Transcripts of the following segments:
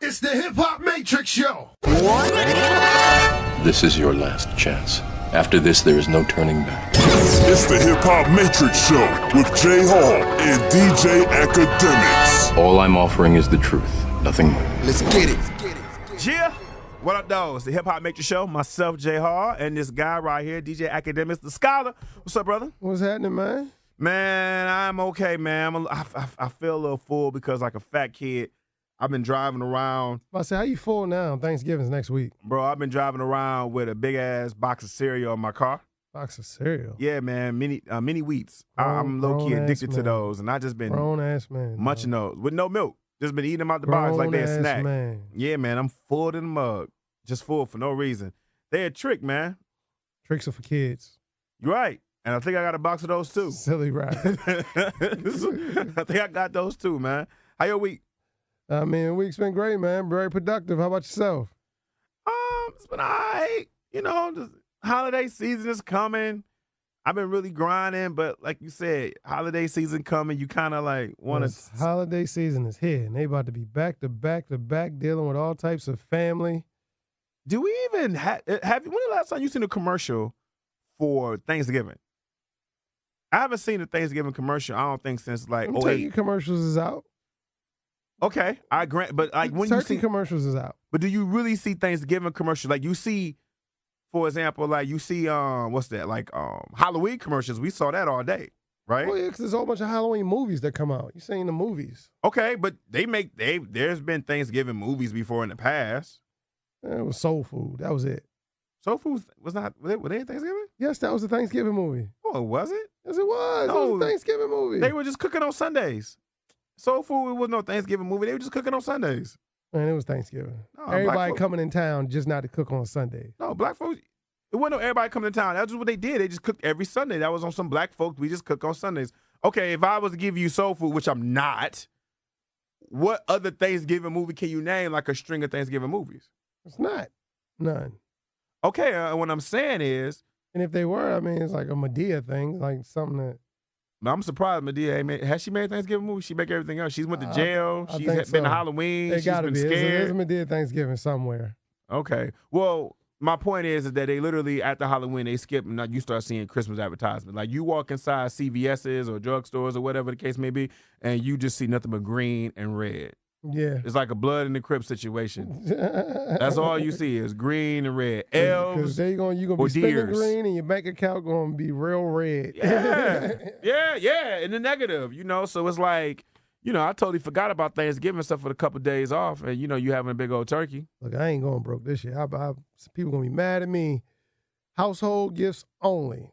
It's the Hip Hop Matrix Show. This is your last chance. After this, there is no turning back. It's the Hip Hop Matrix Show with J.Hall and DJ Akademiks. All I'm offering is the truth, nothing more. Let's get it. Yeah. What up, though? It's the Hip Hop Matrix Show. Myself, J.Hall, and this guy right here, DJ Akademiks, the scholar. What's up, brother? What's happening, man? Man, I'm okay, man. I feel a little full because, like a fat kid, I've been driving around. I say, how you full now? Thanksgiving's next week. Bro, I've been driving around with a big-ass box of cereal in my car. Box of cereal? Yeah, man, mini wheats. I'm low-key addicted to those, and I just been grown-ass man, munching those with no milk. Just been eating them out the box like they're a snack. Man. Yeah, man, I'm full to the mug. Just full for no reason. They're a trick, man. Tricks are for kids. You're right. And I think I got a box of those, too. Silly rap. I think I got those, too, man. How your week? I mean, the week's been great, man. Very productive. How about yourself? It's been all right. You know, the holiday season is coming. I've been really grinding, but like you said, holiday season coming, you kind of like want to. Holiday season is here, and they about to be back to back to back dealing with all types of family. Do we even have you? When the last time you seen a commercial for Thanksgiving? I haven't seen a Thanksgiving commercial, I don't think, since like turkey commercials is out. Okay, I grant, but like when turkey you see commercials is out. But do you really see Thanksgiving commercials? Like you see, for example, like you see what's that? Like Halloween commercials. We saw that all day, right? Well, yeah, because there's a whole bunch of Halloween movies that come out. You seen the movies? Okay, but there's been Thanksgiving movies before in the past. It was Soul Food. That was it. Soul Food was not. Were they Thanksgiving? Yes, that was a Thanksgiving movie. Oh, was it? Yes, it was. No, it was a Thanksgiving movie. They were just cooking on Sundays. Soul Food was no Thanksgiving movie. They were just cooking on Sundays. Man, it was Thanksgiving. No, everybody coming in town just not to cook on Sunday. No, black folks. It wasn't everybody coming to town. That's just what they did. They just cooked every Sunday. That was on some black folks. We just cook on Sundays. Okay, if I was to give you Soul Food, which I'm not, what other Thanksgiving movie can you name like a string of Thanksgiving movies? It's not. None. Okay, what I'm saying is. And if they were, I mean, it's like a Madea thing, like something that. I'm surprised Madea has she made a Thanksgiving movie? She make everything else. She's went to jail. She's been to Halloween. She's been scared. There's a Madea Thanksgiving somewhere. Okay. Well, my point is that they literally, after Halloween, they skip and you start seeing Christmas advertisements. Like you walk inside CVS's or drugstores or whatever the case may be, and you just see nothing but green and red. Yeah. It's like a blood in the Crip situation. That's all you see is green and red. Elves. Because you're going to be spending green and your bank account going to be real red. Yeah, in the negative, So it's like, I totally forgot about Thanksgiving stuff for a couple of days off and, you having a big old turkey. Look, I ain't going broke this year. People going to be mad at me. Household gifts only.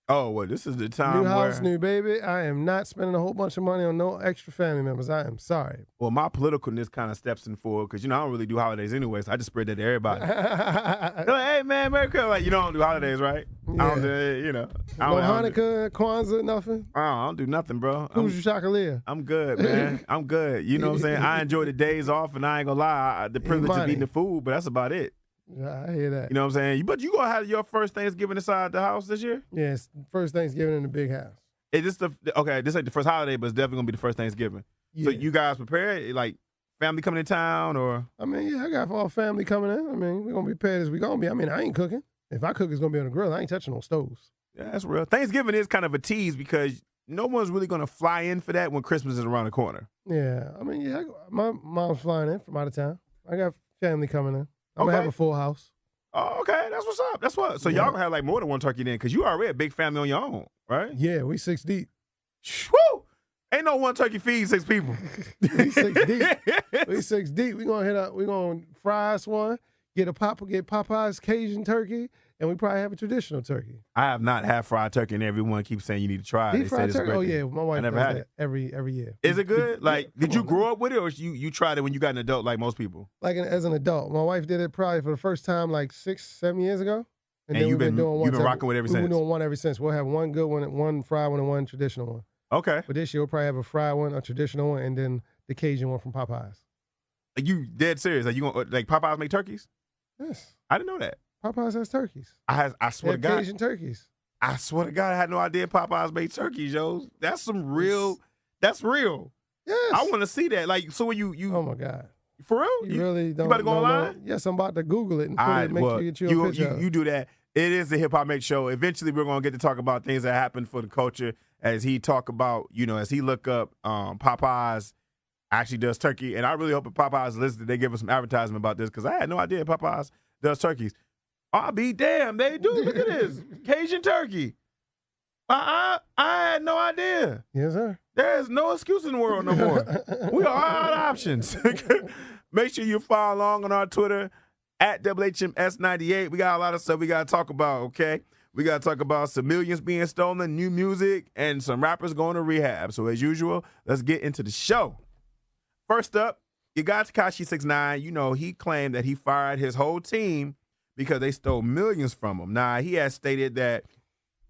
Oh, well, this is the time New house, new baby. I am not spending a whole bunch of money on no extra family members. I am sorry. Well, my politicalness kind of steps in forward because, I don't really do holidays anyway, so I just spread that to everybody. They're like, hey, man, Merry Christmas. Like, you don't do holidays, right? Yeah. I don't do, No Hanukkah, Kwanzaa, nothing? I don't do nothing, bro. Who's your chocolate? I'm good, man. I'm good. You know what I'm saying? I enjoy the days off, and I ain't going to lie, the privilege of eating the food, but that's about it. Yeah, I hear that. You know what I'm saying? But you gonna have your first Thanksgiving inside the house this year? Yes, first Thanksgiving in the big house. This ain't the first holiday, but it's definitely gonna be the first Thanksgiving. Yeah. So you guys prepared? Like family coming in town, or? I mean, yeah, I got all family coming in. I mean, we're gonna be prepared as we gonna be. I mean, I ain't cooking. If I cook, it's gonna be on the grill. I ain't touching no stoves. Yeah, that's real. Thanksgiving is kind of a tease because no one's really gonna fly in for that when Christmas is around the corner. Yeah, I mean, yeah, my mom's flying in from out of town. I got family coming in. I'm gonna have a full house. Oh, okay. That's what's up. That's what. So y'all gonna have like more than one turkey then, because you already a big family on your own, right? Yeah, we 6 deep. Woo! Ain't no one turkey feed 6 people. We 6 deep. We 6 deep. We gonna fry us one. Get Popeye's Cajun turkey, and we probably have a traditional turkey. I have not had fried turkey, and everyone keeps saying you need to try it. Deep fried turkey? Oh yeah, my wife never does had that every year. Is it good? Like, did you grow up with it, or you tried it when you got an adult, like most people? Like as an adult, my wife did it probably for the first time like 6-7 years ago. And then you've been rocking with it ever since. We've been doing one ever since. We'll have one good one, one fried one, and one traditional one. Okay. But this year we'll probably have a fried one, a traditional one, and then the Cajun one from Popeyes. Like you dead serious? Like you gonna like Popeyes make turkeys? Yes. I didn't know that. Popeyes has turkeys. I swear to God. Cajun turkeys. I swear to God, I had no idea Popeyes made turkeys, yo. That's some real. That's real. Yes. I want to see that. Like, so when you oh my God. For real? You really don't. You about to go don't online? know. Yes, I'm about to Google it and put it, make sure you get you a picture. You do that. It is the Hip Hop Make Show. Eventually, we're going to get to talk about things that happen for the culture as he talk about, as he look up Popeyes actually does turkey. And I really hope if Popeyes listened, they give us some advertisement about this because I had no idea Popeyes does turkeys. I'll be damned. They do. Look at this. Cajun turkey. I had no idea. Yes, sir. There's no excuse in the world no more. We are out of options. Make sure you follow along on our Twitter at WHMS98. We got a lot of stuff we got to talk about, okay? We got to talk about some millions being stolen, new music, and some rappers going to rehab. So as usual, let's get into the show. First up, you got Tekashi 6ix9ine. He claimed that he fired his whole team because they stole millions from him. Now, he has stated that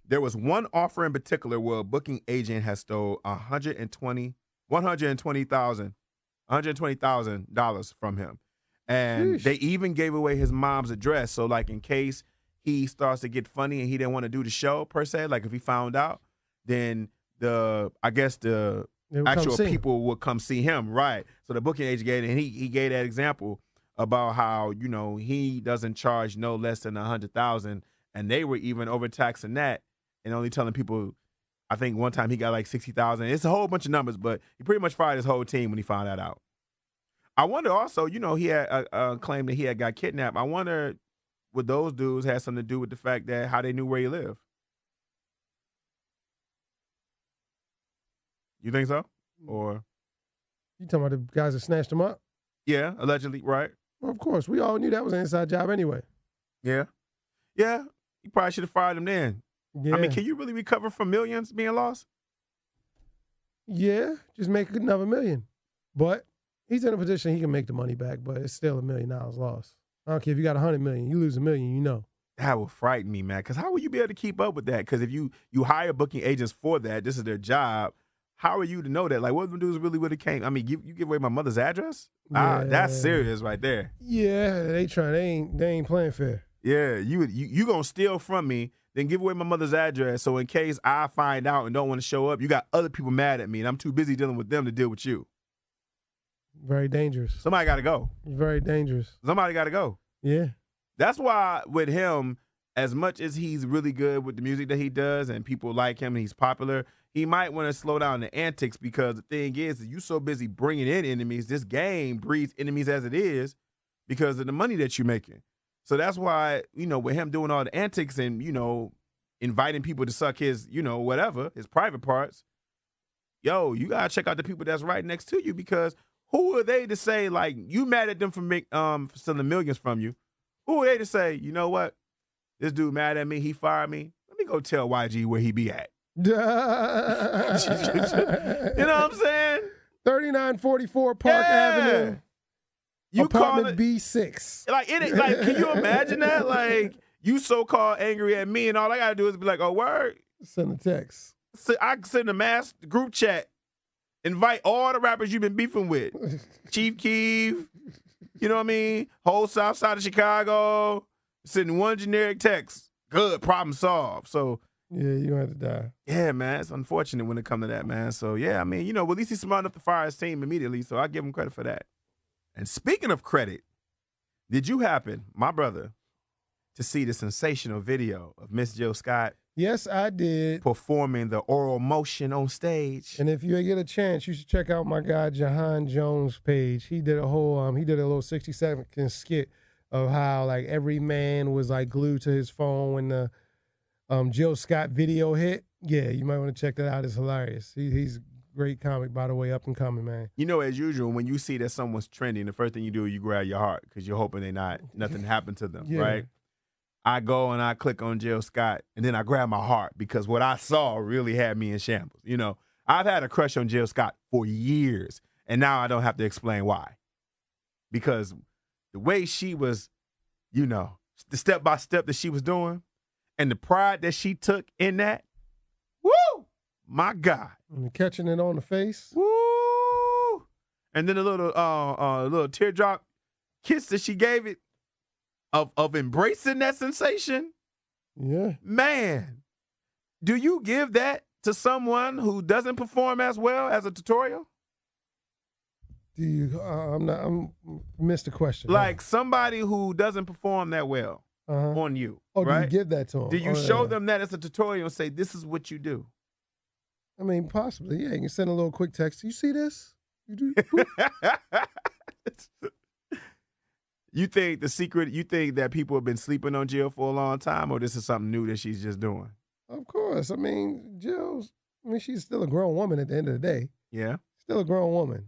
there was one offer in particular where a booking agent has stole $120,000 from him. And they even gave away his mom's address. So, like, in case he starts to get funny and he didn't want to do the show, per se, like if he found out, then the actual people would come see him, right? So the booking agent gave it, and he gave that example about how, he doesn't charge no less than $100,000, and they were even overtaxing that and only telling people, I think one time he got like $60,000. It's a whole bunch of numbers, but he pretty much fired his whole team when he found that out. I wonder also, he had claimed that he had got kidnapped. I wonder would those dudes have something to do with the fact that how they knew where he lived? You think so? Or you talking about the guys that snatched him up? Yeah, allegedly, right? Well, of course. We all knew that was an inside job anyway. Yeah. Yeah. You probably should have fired him then. Yeah. I mean, can you really recover from millions being lost? Yeah, just make another million. But he's in a position he can make the money back, but it's still $1 million lost. I don't care if you got 100 million, you lose $1 million, That would frighten me, man. Because how will you be able to keep up with that? Because if you hire booking agents for that, this is their job. How are you to know that? Like, what if the dudes really would have came? I mean, you give away my mother's address? Yeah. That's serious right there. Yeah, they ain't playing fair. Yeah, you gonna steal from me, then give away my mother's address. So in case I find out and don't want to show up, you got other people mad at me, and I'm too busy dealing with them to deal with you. Very dangerous. Somebody got to go. Very dangerous. Somebody got to go. Yeah. That's why with him, as much as he's really good with the music that he does and people like him and he's popular, he might want to slow down the antics because the thing is you so busy bringing in enemies. This game breeds enemies as it is because of the money that you're making. So that's why, with him doing all the antics and, inviting people to suck his, whatever, his private parts, you got to check out the people that's right next to you because who are they to say, like, you mad at them for stealing millions from you? Who are they to say, you know what? This dude mad at me. He fired me. Let me go tell YG where he be at. You know what I'm saying? 3944 Park Avenue. You apartment B6. Like, can you imagine that? Like, you so-called angry at me and all I got to do is be like, oh, word? Send a text. So I can send a mass group chat. Invite all the rappers you've been beefing with. Chief Keef, you know what I mean? Whole south side of Chicago. Sending one generic text. Good, problem solved. So, yeah, you're going to have to die. Yeah, man. It's unfortunate when it comes to that, man. So, yeah, I mean, well, at least he's smart enough to fire his team immediately, so I give him credit for that. And speaking of credit, did you happen, my brother, to see the sensational video of Miss Jill Scott? Yes, I did. Performing the oral motion on stage. And if you get a chance, you should check out my guy Jahan Jones' page. He did a little 60-second skit of how like every man was like glued to his phone when the Jill Scott video hit. Yeah, you might want to check that out. It's hilarious. He's a great comic, by the way, up and coming, man. As usual, when you see that someone's trending, the first thing you do, you grab your heart because you're hoping nothing happened to them, right? I go and I click on Jill Scott, and then I grab my heart because what I saw really had me in shambles. I've had a crush on Jill Scott for years, and now I don't have to explain why. Because the way she was, the step-by-step that she was doing and the pride that she took in that, woo, my God. And catching it on the face. Woo. And then a little teardrop kiss that she gave it of embracing that sensation. Yeah. Man, do you give that to someone who doesn't perform as well as a tutorial? Do you? I'm missed the question. Like somebody who doesn't perform that well on you. Oh, right? do you give that to them? Do you show them that as a tutorial and say, this is what you do? I mean, possibly. Yeah, you can send a little quick text. You see this? You do? You think the secret, you think that people have been sleeping on Jill for a long time, or this is something new that she's just doing? Of course. I mean, she's still a grown woman at the end of the day. Yeah. Still a grown woman.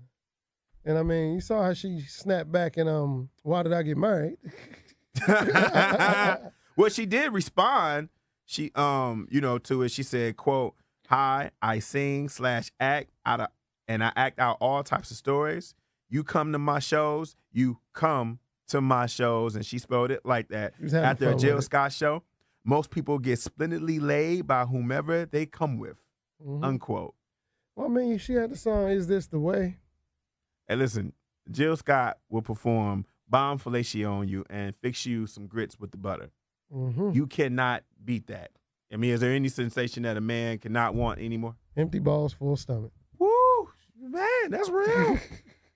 And I mean, you saw how she snapped back and Why Did I Get Married? Well, she did respond. She to it. She said, quote, "Hi, I sing/act and I act out all types of stories. You come to my shows, you come to my shows," and she spelled it like that. After a Jill Scott show, most people get splendidly laid by whomever they come with, unquote. Well, I mean, she had the song, Is This the Way? And listen, Jill Scott will perform Bomb Fellatio on you and fix you some grits with the butter. You cannot beat that. I mean, is there any sensation that a man cannot want anymore? Empty balls, full stomach. Woo, man, that's real.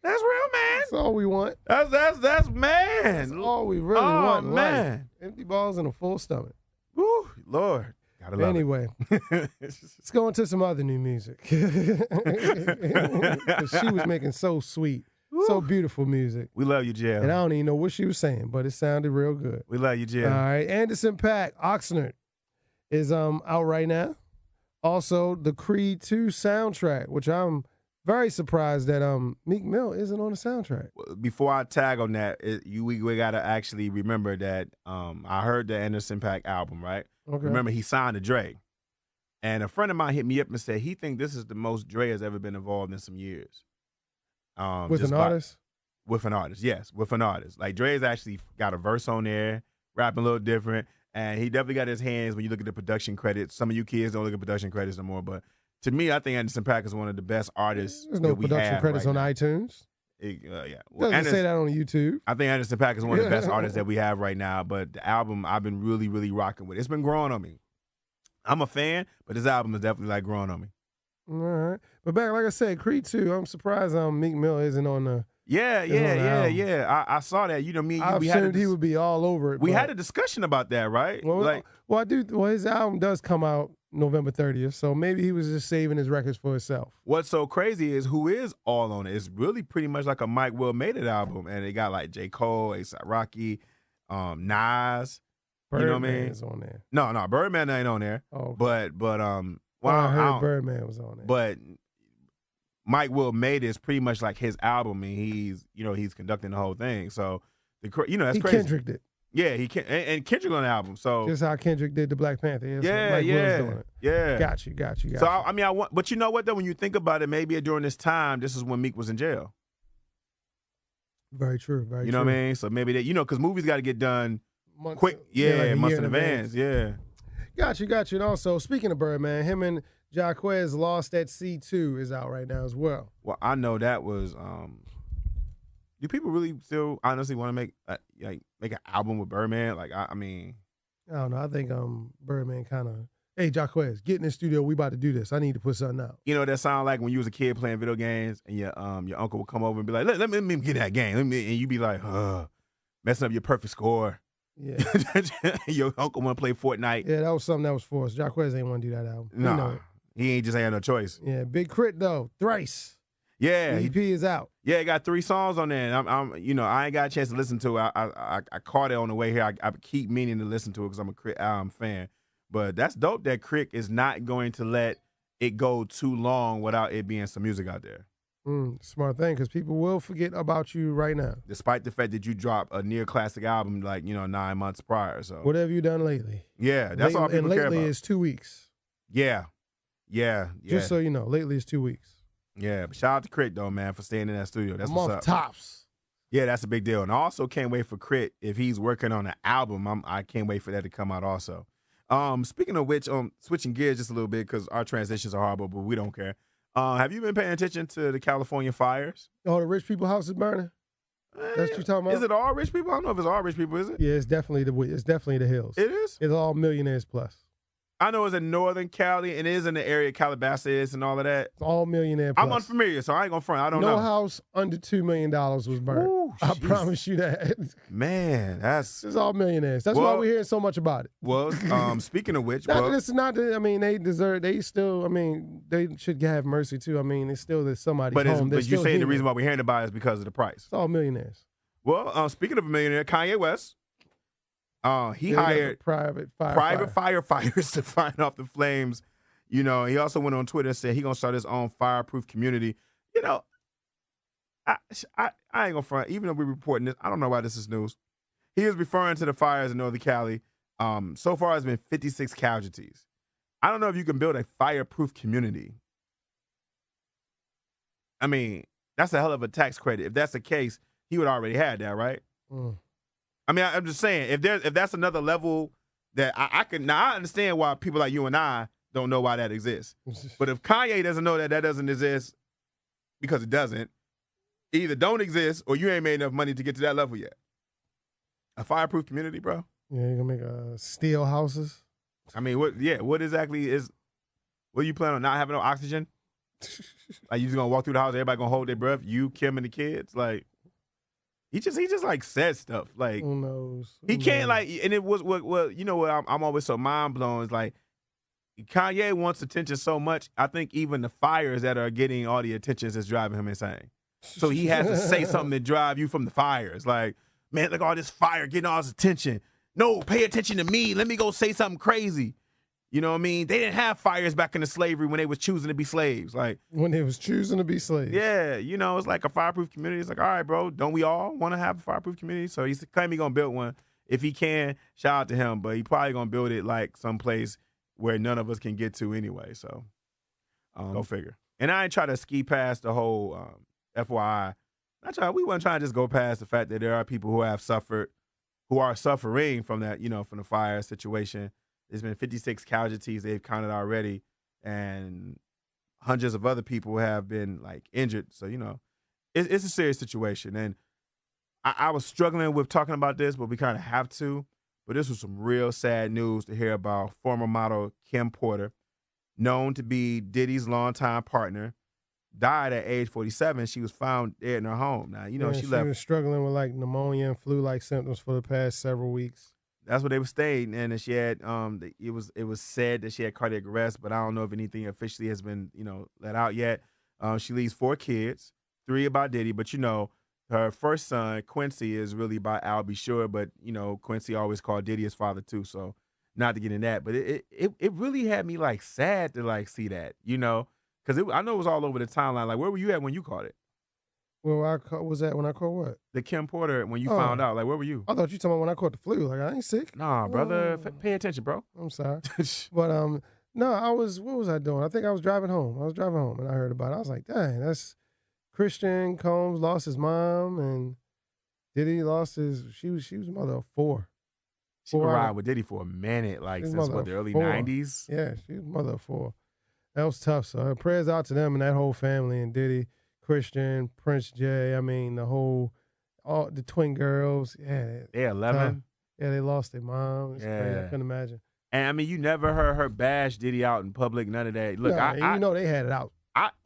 That's real, man. That's all we want. That's man. That's all we really want in man. life. Empty balls and a full stomach. Woo, Lord. Gotta love anyway, let's go into some other new music. 'Cause she was making so sweet, so beautiful music. We love you, Jill. And I don't even know what she was saying, but it sounded real good. We love you, Jill. All right, Anderson .Paak, Oxnard is out right now. Also, the Creed 2 soundtrack, which I'm very surprised that Meek Mill isn't on the soundtrack. Before I tag on that, we got to actually remember that I heard the Anderson .Paak album, right? Okay. Remember, he signed to Dre. And a friend of mine hit me up and said he think this is the most Dre has ever been involved in some years. With an artist? With an artist, yes, with an artist. Like, Dre's actually got a verse on there, rapping a little different, and he definitely got his hands when you look at the production credits. Some of you kids don't look at production credits no more, but to me, I think Anderson .Paak is one of the best artists. There's no production credits on iTunes. Yeah. Well, doesn't say that on YouTube. I think Anderson .Paak is one of the best artists that we have right now, but the album I've been really, really rocking with. It's been growing on me. I'm a fan, but this album is definitely like growing on me. All right. But back, like I said, Creed 2, I'm surprised Meek Mill isn't on the Yeah. I saw that. You know, me and you, I we assumed he would be all over it. We had a discussion about that, right? Well, his album does come out November 30th, so maybe he was just saving his records for himself. What's so crazy is who is all on it. It's really pretty much like a Mike Will Made It album, and they got like J. Cole, A$AP Rocky, Nas. Birdman, you know what I mean? Is on there. No, Birdman ain't on there. Oh, okay. But I heard Birdman was on there. But Mike Will Made It is pretty much like his album, and he's conducting the whole thing. So that's he crazy. Kendricked it. Yeah, he can, and Kendrick on the album. So just how Kendrick did the Black Panther. Yeah. Got you. So I mean, but you know what though? When you think about it, maybe during this time, this is when Meek was in jail. Very true. You know what I mean? So maybe that, because movies got to get done quick. Months in advance. Yeah. Got you. And also, speaking of Birdman, him and Jacquez Lost at C2 is out right now as well. Well, I know that was. Do people really still honestly want to make an album with Birdman? Like, I mean, I don't know. I think Birdman kind of, hey, Jacquez, get in the studio. We about to do this. I need to put something out. You know what that sound like when you was a kid playing video games and your uncle would come over and be like, let me get that game. And you be like, messing up your perfect score. Yeah. Your uncle want to play Fortnite. Yeah, that was something that was forced. Jacquez ain't want to do that album. No, he ain't just ain't had no choice. Yeah, Big Crit though, Thrice. Yeah, EP is out. Yeah, it got 3 songs on there. And I ain't got a chance to listen to it. I caught it on the way here. I keep meaning to listen to it because I'm a Crit fan. But that's dope that Crit is not going to let it go too long without it being some music out there. Smart thing, because people will forget about you right now. Despite the fact that you dropped a near classic album 9 months prior. So what have you done lately? Yeah, that's all people care about. And lately is 2 weeks. Yeah. Just so you know, lately is 2 weeks. Yeah, but shout out to Crit though, man, for staying in that studio. That's what's up. Tops. Yeah, that's a big deal. And I also can't wait for Crit, if he's working on an album, I can't wait for that to come out also. Speaking of which, switching gears just a little bit because our transitions are horrible, but we don't care. Have you been paying attention to the California fires? Oh, the rich people house is burning? That's what you're talking about? Is it all rich people? I don't know if it's all rich people, is it? Yeah, it's definitely the hills. It is? It's all millionaires plus. I know it's in Northern Cali, and it is in the area of Calabasas and all of that. It's all millionaire plus. I'm unfamiliar, so I ain't gonna front. I don't know. No house under $2 million was burned. Ooh, I Jesus. promise you that. Man, that's It's all millionaires. That's why we're hearing so much about it. well. Speaking of which, It's not. I mean, they deserve. They still. I mean, they should have mercy too. I mean, it's still that somebody's home. But you're saying the reason why we're hearing about it is because of the price. It's all millionaires. Well, speaking of a millionaire, Kanye West, he hired private firefighters to fight off the flames. You know, he also went on Twitter and said he's gonna start his own fireproof community. You know, I ain't gonna front. Even though we're reporting this, I don't know why this is news. He is referring to the fires in Northern Cali. So far, it's been 56 casualties. I don't know if you can build a fireproof community. I mean, that's a hell of a tax credit. If that's the case, he would already have that, right? I mean, I'm just saying, if that's another level that I can. Now, I understand why people like you and I don't know why that exists. But if Kanye doesn't know that doesn't exist because it doesn't, either don't exist or you ain't made enough money to get to that level yet. A fireproof community, bro. Yeah, you're gonna make steel houses. I mean, what exactly is? What you plan on not having no oxygen? Like you just gonna walk through the house, everybody gonna hold their breath. You, Kim, and the kids. Like he just like said stuff. Like who knows? He can't like, and it was what you know what I'm always so mind blown is like Kanye wants attention so much. I think even the fires that are getting all the attention is driving him insane. So he has to say something to drive you from the fires. Like, man, look all this fire getting all this attention. No, pay attention to me. Let me go say something crazy. You know what I mean? They didn't have fires back in the slavery when they was choosing to be slaves. Like when they was choosing to be slaves. Yeah, you know, it's like a fireproof community. It's like, all right, bro, don't we all want to have a fireproof community? So he's claiming he's gonna build one. If he can, shout out to him. But he probably gonna build it like someplace where none of us can get to anyway. So go figure. And I ain't try to ski past the whole FYI. We weren't trying to just go past the fact that there are people who have suffered, who are suffering from that, you know, from the fire situation. There's been 56 casualties they've counted already, and hundreds of other people have been like injured. So, you know, it's a serious situation. And I was struggling with talking about this, but we kind of have to. But this was some real sad news to hear about former model Kim Porter, known to be Diddy's longtime partner, died at age 47. She was found dead in her home. Now, you know, she left. She was struggling with like pneumonia and flu-like symptoms for the past several weeks. That's what they were stating, and she had it was said that she had cardiac arrest, but I don't know if anything officially has been, you know, let out yet. She leaves 4 kids, 3 about Diddy, but you know, her first son Quincy is really by Al B. Sure, but you know, Quincy always called Diddy his father too, so not to get in that, but it really had me like sad to like see that, you know, because I know it was all over the timeline. Like, where were you at when you caught it? Well, was that when I caught what? The Kim Porter, when you found out. Like, where were you? I thought you talking about when I caught the flu. Like, I ain't sick. Nah, brother. Pay attention, bro. I'm sorry. But, no, what was I doing? I think I was driving home. And I heard about it. I was like, dang, that's Christian Combs lost his mom, and Diddy lost she was a mother of 4. She was riding with Diddy for a minute, like since the early 90s? Yeah, she was mother of 4. That was tough. So her prayers out to them and that whole family, and Diddy, Christian, Prince J. I mean, all the twin girls. Yeah, they're 11. Yeah, they lost their mom. It's crazy. I couldn't imagine. And I mean, you never heard her bash Diddy out in public. None of that. Look, you know they had it out.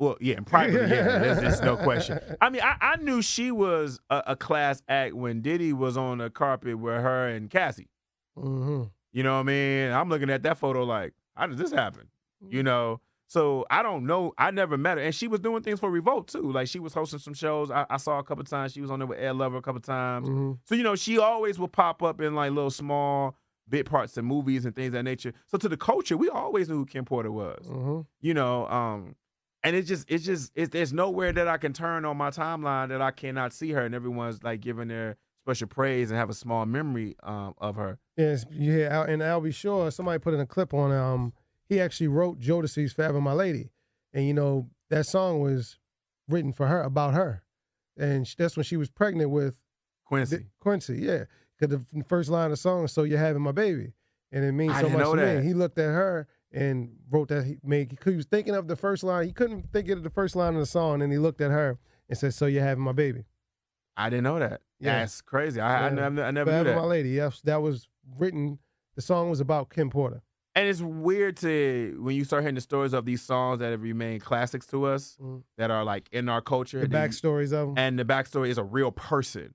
In private, yeah, there's no question. I mean, I knew she was a class act when Diddy was on the carpet with her and Cassie. Mm-hmm. You know what I mean? I'm looking at that photo like, how did this happen? You know. So I don't know. I never met her. And she was doing things for Revolt, too. Like, she was hosting some shows. I saw a couple times. She was on there with Ed Lover a couple times. Mm-hmm. So, you know, she always will pop up in, like, little small bit parts of movies and things of that nature. So to the culture, we always knew who Kim Porter was. Mm-hmm. You know, and there's nowhere that I can turn on my timeline that I cannot see her. And everyone's, like, giving their special praise and have a small memory of her. Yes, yeah. And I'll be sure somebody put in a clip on he actually wrote Jodeci's Forever My Lady. And, you know, that song was written for her, about her. And that's when she was pregnant with Quincy, yeah. Because the first line of the song is, "So You're Having My Baby." And it means so much to me. He looked at her and wrote that. He was thinking of the first line. He couldn't think of the first line of the song. And he looked at her and said, "So You're Having My Baby." I didn't know that. Yeah. That's crazy. I never knew Forever that. My Lady. Yes, that was written. The song was about Kim Porter. And it's weird when you start hearing the stories of these songs that have remained classics to us, that are like in our culture. The backstories of them. And the backstory is a real person,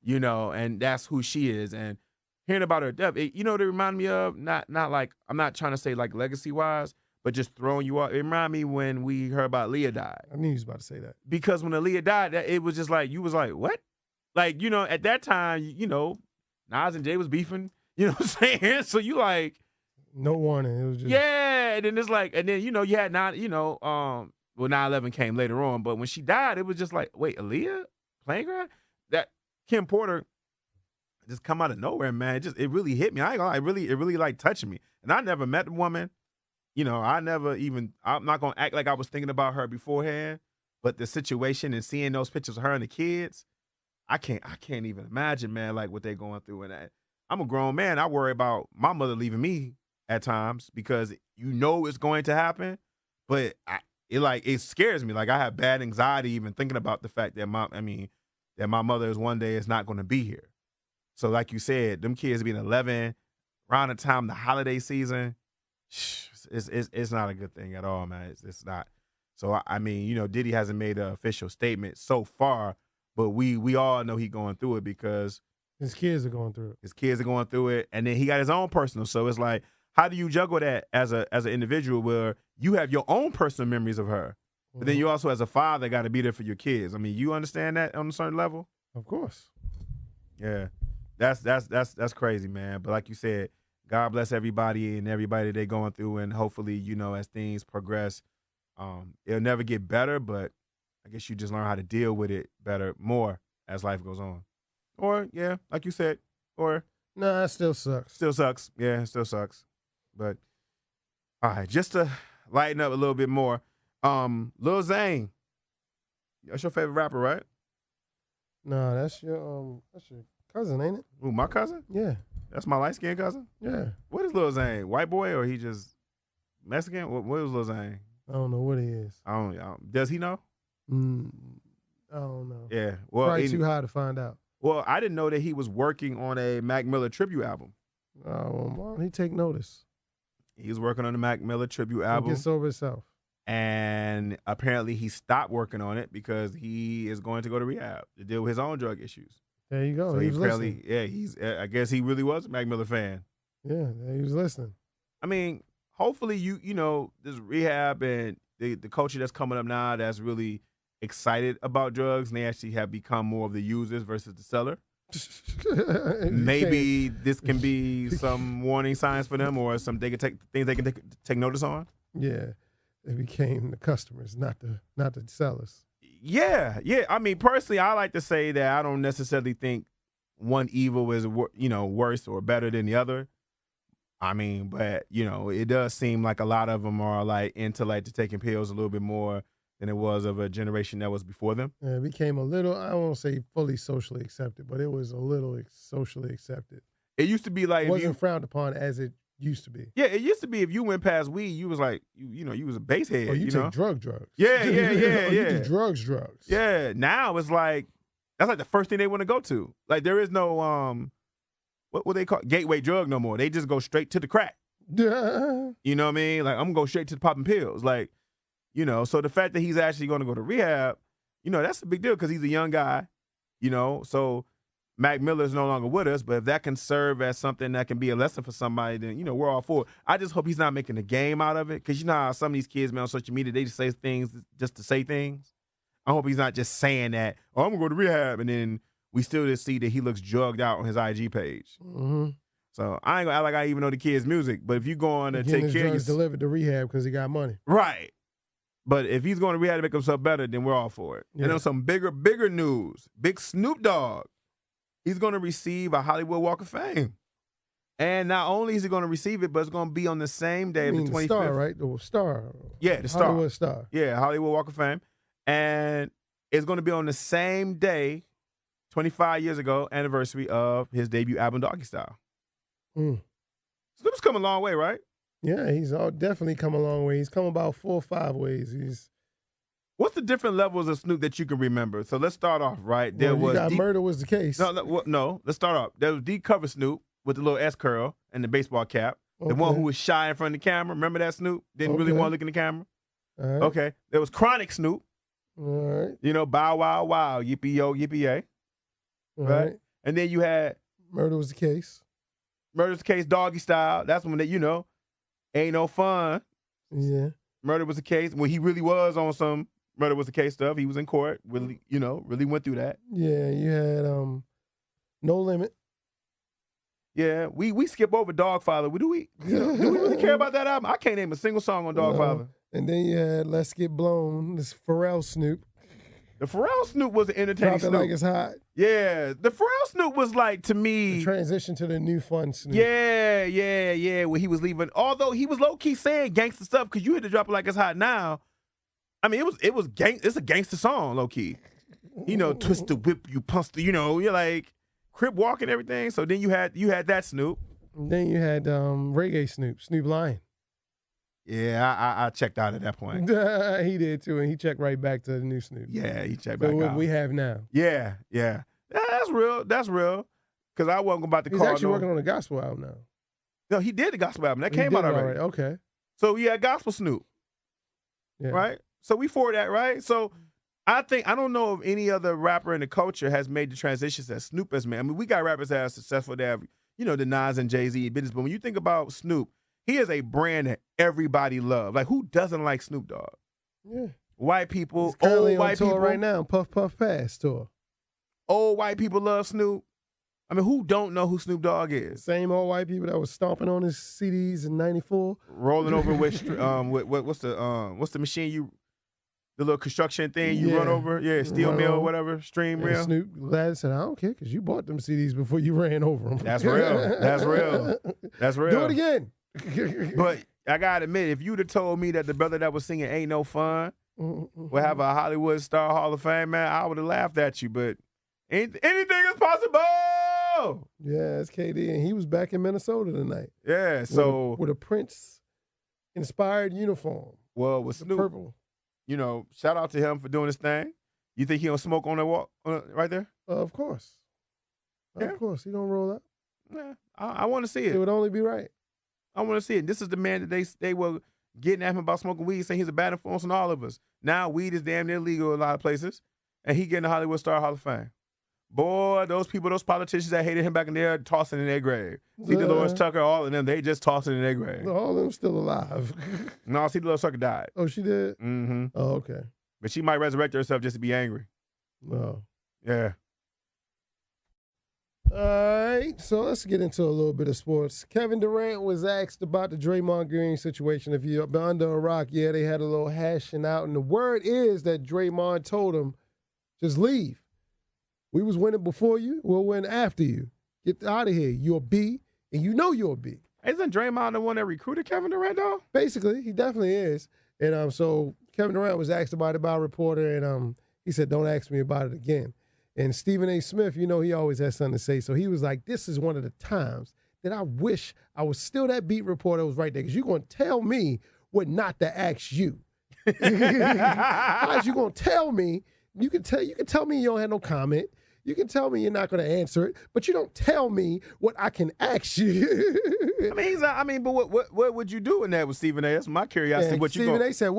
and that's who she is. And hearing about her death, they remind me of, not like, I'm not trying to say like legacy-wise, but just throwing you off. It reminded me when we heard about Leah died. I knew you was about to say that. Because when Aaliyah died, it was just like, you was like, what? Like, at that time, Nas and Jay was beefing, you know what I'm saying? So you like... No warning. It was just... Yeah, and then it's like, and then, you had 9/11 came later on, but when she died, it was just like, wait, Aaliyah? Playing ground? That Kim Porter just come out of nowhere, man. It really hit me. I ain't gonna lie, it really like touched me. And I never met the woman. I'm not going to act like I was thinking about her beforehand, but the situation and seeing those pictures of her and the kids, I can't even imagine, man, like what they're going through. And I'm a grown man. I worry about my mother leaving me at times because it's going to happen, but it scares me. Like I have bad anxiety even thinking about the fact that my mother one day is not going to be here. So like you said, them kids being 11 around the time the holiday season, it's not a good thing at all, man. It's not. So Diddy hasn't made an official statement so far, but we all know he's going through it because his kids are going through it. His kids are going through it, and then he got his own personal. So it's like, how do you juggle that as an individual where you have your own personal memories of her, but then you also as a father got to be there for your kids? I mean, you understand that on a certain level? Of course. Yeah, that's crazy, man. But like you said, God bless everybody and everybody they're going through, and hopefully, as things progress, it'll never get better, but I guess you just learn how to deal with it more as life goes on. Or, yeah, like you said, or... Nah, it still sucks. Still sucks. Yeah, it still sucks. But, all right, just to lighten up a little bit more, Lil Zane, that's your favorite rapper, right? Nah, that's your cousin, ain't it? Ooh, my cousin? Yeah. That's my light-skinned cousin? Yeah. What is Lil Zane? White boy or he just Mexican? What is Lil Zane? I don't know what he is. I don't does he know? I don't know. Yeah. Well, probably too high to find out. Well, I didn't know that he was working on a Mac Miller tribute album. Oh, well, he take notice. He was working on the Mac Miller tribute album. He gets over himself. And apparently he stopped working on it because he is going to go to rehab to deal with his own drug issues. There you go. So he was listening. I guess he really was a Mac Miller fan. Yeah, he was listening. I mean, hopefully this rehab and the culture that's coming up now that's really excited about drugs and they actually have become more of the users versus the seller. Maybe this can be some warning signs for them or some things they can take notice on. Yeah, they became the customers, not the sellers. Yeah. I mean, personally, I like to say that I don't necessarily think one evil is worse or better than the other. I mean, but it does seem like a lot of them are like into like taking pills a little bit more than it was of a generation that was before them. Yeah, it became a little, I won't say fully socially accepted, but it was a little socially accepted. It used to be like... It wasn't frowned upon as it used to be. Yeah, it used to be if you went past weed, you was like, you was a base head. Oh, you take know? drugs. Yeah. You do drugs. Yeah, now it's like, that's like the first thing they want to go to. Like there is no, what they call gateway drug no more. They just go straight to the crack. Yeah. You know what I mean? Like I'm going to go straight to the popping pills. Like, so the fact that he's actually going to go to rehab, that's a big deal because he's a young guy, so Mac Miller is no longer with us, but if that can serve as something that can be a lesson for somebody, then, we're all for it. I just hope he's not making a game out of it because how some of these kids, man, on social media, they just say things just to say things. I hope he's not just saying that, I'm going to go to rehab, and then we still just see that he looks drugged out on his IG page. Mm-hmm. So I ain't going to act like I even know the kid's music, but if you're going to take care of yourself. Delivered to rehab because he got money. Right. But if he's going to rehab to make himself better, then we're all for it. Yeah. And on some bigger news, big Snoop Dogg, he's going to receive a Hollywood Walk of Fame. And not only is he going to receive it, but it's going to be on the same day, the 25th. The star, right? The star. Yeah, the star. Hollywood star. Yeah, Hollywood Walk of Fame. And it's going to be on the same day, 25 years ago, anniversary of his debut album, Doggy Style. Snoop's come a long way, right? Yeah, he's definitely come a long way. He's come about 4 or 5 ways. What's the different levels of Snoop that you can remember? So let's start off, right? Murder was the case. No, let's start off. There was deep cover Snoop with the little S curl and the baseball cap. The one who was shy in front of the camera. Remember that Snoop? Didn't really want to look in the camera. All right. Okay. There was Chronic Snoop. All right. You know, Bow Wow Wow, Yippee Yo, Yippee Yay. All Right? And then you had Murder Was the Case. Murder's the Case, Doggy Style. That's when they, Ain't No Fun. Yeah. Murder Was the Case. When he really was on some Murder Was the Case stuff, he was in court. Really, really went through that. Yeah. You had No Limit. Yeah, we skip over Dogfather. Do we really care about that album? I can't name a single song on Dogfather. And then you had Let's Get Blown, this Pharrell Snoop. The Pharrell Snoop was an entertaining Drop It Snoop. Like It's Hot. Yeah, the Pharrell Snoop was like, to me, The transition to the new fun Snoop. yeah, when he was leaving. Although he was low key saying gangster stuff, because you had to Drop It Like It's Hot now. I mean, it's a gangster song, low key. Twist the whip, you punch the, you're like crip walk and everything. So then you had that Snoop. And then you had reggae Snoop Lion. Yeah, I checked out at that point. He did too, and he checked right back to the new Snoop. Yeah, he checked So back what out. we have now. Yeah. That's real. Because I wasn't about to He's call actually working on a gospel album now. No, he did the gospel album. That He came did out it already. Okay. So yeah, gospel Snoop, Yeah. right? So we for that, right? So I don't know if any other rapper in the culture has made the transitions that Snoop has made. I mean, we got rappers that are successful that have, the Nas and Jay-Z business. But when you think about Snoop, he is a brand that everybody loves. Like, who doesn't like Snoop Dogg? Yeah. White people, He's currently old white on tour people. right now. Puff Puff Pass tour. Old white people love Snoop. I mean, who don't know who Snoop Dogg is? Same old white people that was stomping on his CDs in '94. Rolling over with what's the machine the little construction thing you run over? Yeah, steel Run mill or over. whatever, stream And mill. Snoop glad said, I don't care because you bought them CDs before you ran over them. That's real. That's real. That's real. Do it again. But I gotta admit, if you'd have told me that the brother that was singing Ain't No Fun would have a Hollywood Star Hall of Fame, man, I would have laughed at you. But anything is possible. Yeah, it's KD, and he was back in Minnesota tonight. Yeah. So with a Prince-inspired uniform, with the Snoop, purple. Shout out to him for doing his thing. You think he don't smoke on that walk right there? Of course. Yeah. Of course. He don't roll up. Yeah. I want to see It it. would only be right. I want to see it. This is the man that they were getting at him about smoking weed, saying he's a bad influence on all of us. Now weed is damn near legal in a lot of places, and he getting the Hollywood Star Hall of Fame. Boy, those politicians that hated him back in there, tossing in their grave. See Dolores Tucker, all of them, they just tossing in their grave. All of them still alive. No, see Dolores Tucker died. Oh, she did? Mm-hmm. Oh, okay. But she might resurrect herself just to be angry. No. Yeah. All right, so let's get into a little bit of sports. Kevin Durant was asked about the Draymond Green situation. If you've been under a rock, yeah, they had a little hashing out. And the word is that Draymond told him, just leave. We was winning before you, we'll win after you. Get out of here. You're a B, and you know you're a B. Isn't Draymond the one that recruited Kevin Durant, though? Basically, he definitely is. And so Kevin Durant was asked about it by a reporter, and he said, don't ask me about it again. And Stephen A. Smith, he always has something to say. So he was like, this is one of the times that I wish I was still that beat reporter that was right there, because you're going to tell me what not to ask you. How's you going to tell me? You can tell me you don't have no comment. You can tell me you're not going to answer it, but you don't tell me what I can ask you. But what would you do in that with Stephen A? That's my curiosity. And What you Stephen going? A. said,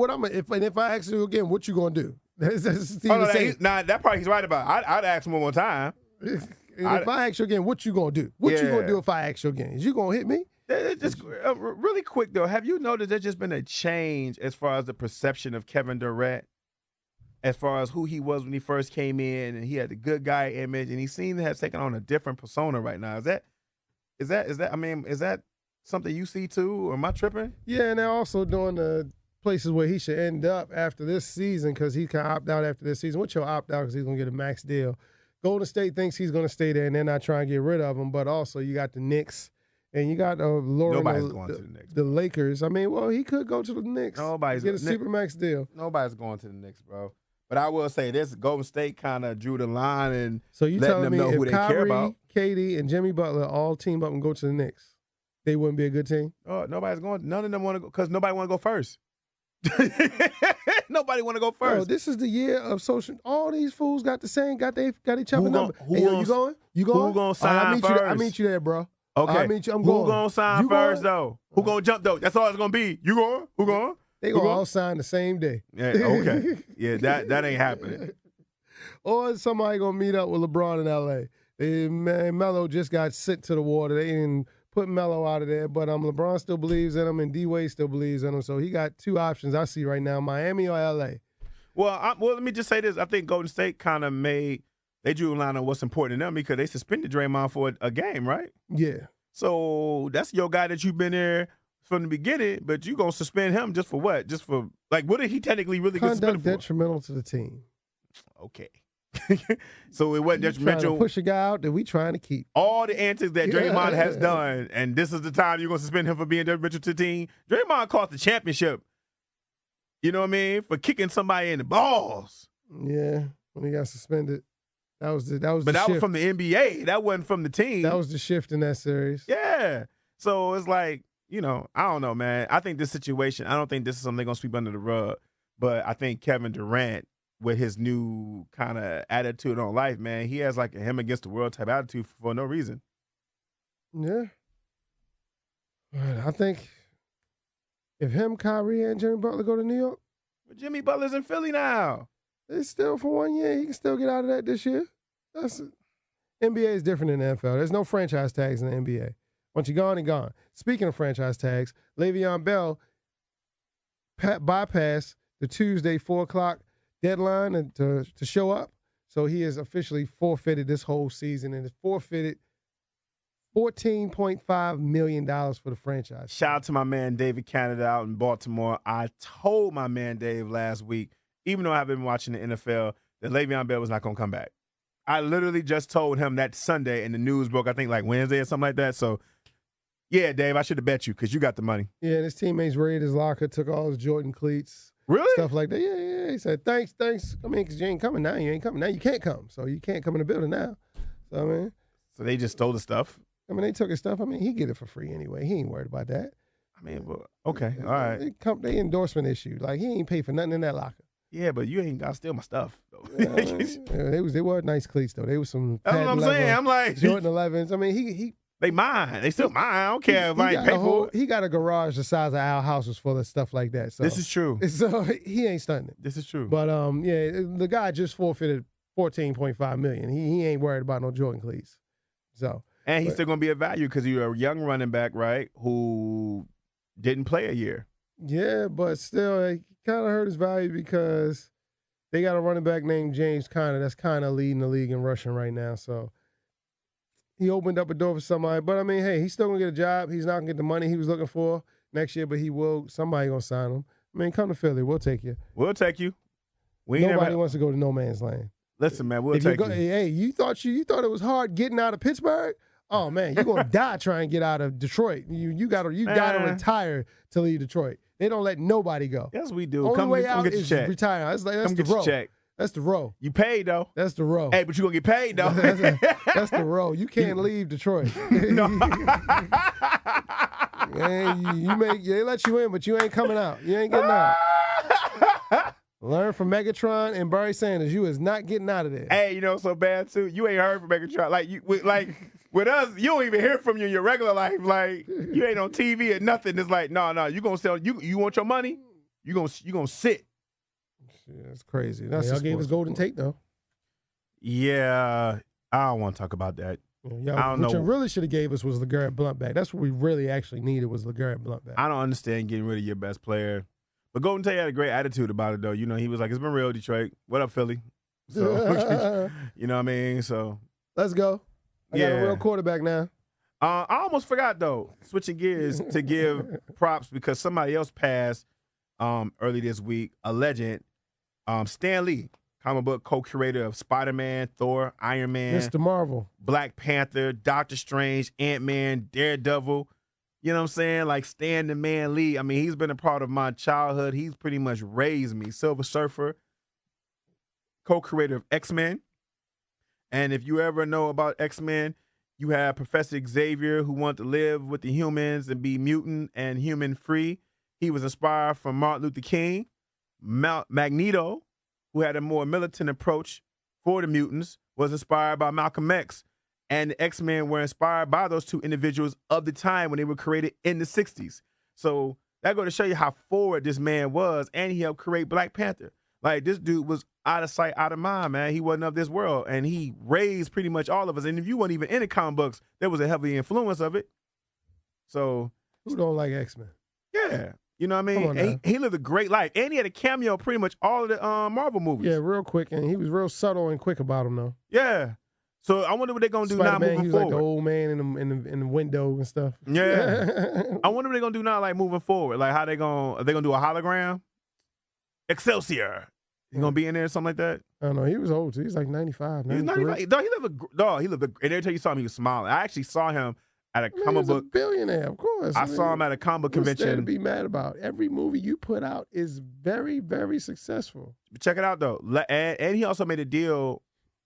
if I ask you again, what you going to do? That's Stephen Oh, no, that part he's right about. I'd ask him one more time. If I ask you again, what you going to do? What you going to do if I ask you again? Is you going to hit me? Just really quick though, have you noticed there's just been a change as far as the perception of Kevin Durant, as far as who he was when he first came in, and he had the good guy image, and he seems to have taken on a different persona right now. Is that something you see too, or am I tripping? Yeah, and they're also doing the places where he should end up after this season, because he can opt out after this season. Which he'll opt out because he's going to get a max deal. Golden State thinks he's going to stay there, and they're not trying to get rid of him. But also, you got the Knicks, and you got Nobody's going to the Knicks. The Lakers. He could go to the Knicks. Nobody's get a super max deal. Nobody's going to the Knicks, bro. But I will say this: Golden State kind of drew the line and so you letting telling them me know if who they Kyrie, care about. KD, and Jimmy Butler all team up and go to the Knicks, they wouldn't be a good team? Oh, nobody's going. None of them want to go because nobody want to go first. Nobody want to go first. Bro, this is the year of social. All these fools got the same. Got each other number. You going? You going? Who gonna sign I'll meet first? I'll meet you there, bro. Okay. I mean, I'm Who going. gonna sign You first, going? though? Who gonna jump, though? That's all it's gonna be. You going? Who going? They Who gonna all sign the same day. Yeah, okay. Yeah, that ain't happening. Or somebody gonna meet up with LeBron in L.A. Melo just got sent to the water. They didn't put Melo out of there, but LeBron still believes in him, and D-Wade still believes in him. So he got two options I see right now: Miami or L.A. Well, let me just say this. I think Golden State kind of they drew a line on what's important to them because they suspended Draymond for a game, right? Yeah. So that's your guy that you've been there from the beginning, but you gonna suspend him just for what? Just for what did he technically really get suspended for? Detrimental to the team. Okay. So it wasn't detrimental. Trying to push a guy out that we trying to keep. All the antics that Draymond has done, and this is the time you're gonna suspend him for being detrimental to the team. Draymond cost the championship. You know what I mean? For kicking somebody in the balls. Yeah, when he got suspended. That was But that was from the NBA. That wasn't from the team. That was the shift in that series. Yeah. So it's like, I don't know, man. I think this situation, I don't think this is something they're going to sweep under the rug. But I think Kevin Durant, with his new kind of attitude on life, man, he has like a him against the world type attitude for no reason. Yeah. I think if him, Kyrie, and Jimmy Butler go to New York. But Jimmy Butler's in Philly now. It's still for 1 year. He can still get out of that this year. NBA is different than the NFL. There's no franchise tags in the NBA. Once you're gone, you're gone. Speaking of franchise tags, Le'Veon Bell bypassed the Tuesday 4 o'clock deadline to show up. So he has officially forfeited this whole season and has forfeited $14.5 million for the franchise. Shout out to my man David Canada out in Baltimore. I told my man Dave last week, even though I've been watching the NFL, that Le'Veon Bell was not going to come back. I literally just told him that Sunday, and the news broke, I think, like Wednesday or something like that. So, yeah, Dave, I should have bet you because you got the money. Yeah, and his teammates raided his locker, took all his Jordan cleats. Really? Stuff like that. Yeah. He said, thanks. I mean, because you ain't coming now. You ain't coming now. You can't come. So you can't come in the building now. So, So they just stole the stuff? They took his stuff. He get it for free anyway. He ain't worried about that. Well, okay, all right. They endorsement issue. Like, he ain't paid for nothing in that locker. Yeah, but you ain't got to steal my stuff, though. They were nice cleats, though. They was some That's what I'm saying. I'm like, Jordan 11s. They mine. They still mine. I don't care if I ain't pay for it. He got a garage the size of our house was full of stuff like that. So this is true. So he ain't stunning. This is true. But the guy just forfeited $14.5 million. He ain't worried about no Jordan cleats. So and he's still gonna be a value because you're a young running back, right? Who didn't play a year. Yeah, but still, it kind of hurt his value because they got a running back named James Conner that's kind of leading the league in rushing right now. So he opened up a door for somebody. But, hey, he's still going to get a job. He's not going to get the money he was looking for next year, but he will. Somebody going to sign him. Come to Philly. We'll take you. We'll take you. Nobody wants to go to no man's land. Listen, man, we'll take you. Hey, you thought it was hard getting out of Pittsburgh? Oh, man, you're going to die trying to get out of Detroit. You got to retire to leave Detroit. They don't let nobody go. Yes, we do. Only way out get is your check. retire. That's come the get row. Your check. That's the row. You paid, though. That's the row. Hey, but you going to get paid, though. That's the row. You can't leave Detroit. No. They let you in, but you ain't coming out. You ain't getting out. Learn from Megatron and Barry Sanders. You is not getting out of there. Hey, so bad, too. You ain't heard from Megatron. With us, you don't even hear from you in your regular life. Like, you ain't on TV or nothing. It's like, no, you going to sell. You want your money? You gonna sit. Yeah, that's crazy. Y'all gave us Golden Tate, though. Yeah, I don't want to talk about that. Yeah, I don't know. What you really should have gave us was LeGarrette Blount back. That's what we really actually needed was LeGarrette Blount back. I don't understand getting rid of your best player. But Golden Tate had a great attitude about it, though. He was like, it's been real, Detroit. What up, Philly? So, you know what I mean? So let's go. I got a real quarterback now. I almost forgot, though, switching gears to give props because somebody else passed early this week, a legend, Stan Lee, comic book co-curator of Spider-Man, Thor, Iron Man, Mr. Marvel, Black Panther, Doctor Strange, Ant-Man, Daredevil. You know what I'm saying? Like Stan the Man Lee. He's been a part of my childhood. He's pretty much raised me. Silver Surfer, co-creator of X-Men. And if you ever know about X-Men, you have Professor Xavier who wanted to live with the humans and be mutant and human free. He was inspired from Martin Luther King. Magneto, who had a more militant approach for the mutants, was inspired by Malcolm X. and the X-Men were inspired by those two individuals of the time when they were created in the 60s. So that go to show you how forward this man was, and he helped create Black Panther. Like, this dude was out of sight, out of mind, man. He wasn't of this world, and he raised pretty much all of us. And if you weren't even into comic books, there was a heavy influence of it. So who don't like X-Men? Yeah. You know what I mean? And he lived a great life. And he had a cameo pretty much all of the Marvel movies. Yeah, real quick. And he was real subtle and quick about them, though. Yeah. So I wonder what they're going to do now moving he was forward. like the old man in the window and stuff. Yeah. I wonder what they're going to do now, like, moving forward. Like, are they going to do a hologram? Excelsior. He going to be in there or something like that? I don't know. He was old, too. He's like 95. He's 95. Dog, he lived and every time you saw him, he was smiling. I actually saw him at a comic book. He's a billionaire, of course. I saw him at a comic book convention. What's there to be mad about? Every movie you put out is very, very successful. Check it out, though. And he also made a deal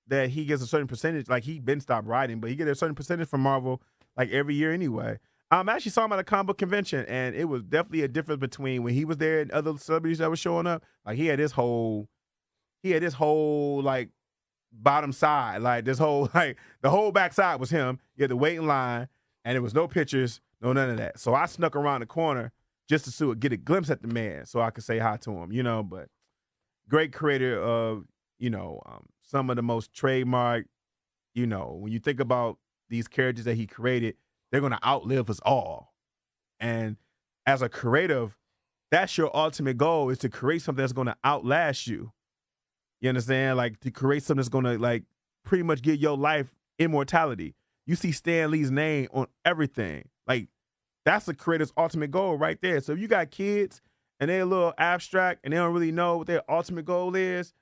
that he gets a certain percentage. Like, he been stopped writing, but he gets a certain percentage from Marvel, like, every year anyway. I actually saw him at a comic book convention, and it was definitely a difference between when he was there and other celebrities that were showing up. Like, he had this whole, like, bottom side. Like, this whole, like, the whole back side was him. You had to wait in line, and there was no pictures, no none of that. So I snuck around the corner just to get a glimpse at the man so I could say hi to him, you know. But great creator of, you know, some of the most trademark, you know, when you think about these characters that he created, they're going to outlive us all. And as a creative, that's your ultimate goal, is to create something that's going to outlast you. You understand? Like, to create something that's going to, like, pretty much give your life immortality. You see Stan Lee's name on everything. Like, that's the creator's ultimate goal right there. So if you got kids and they're a little abstract and they don't really know what their ultimate goal is,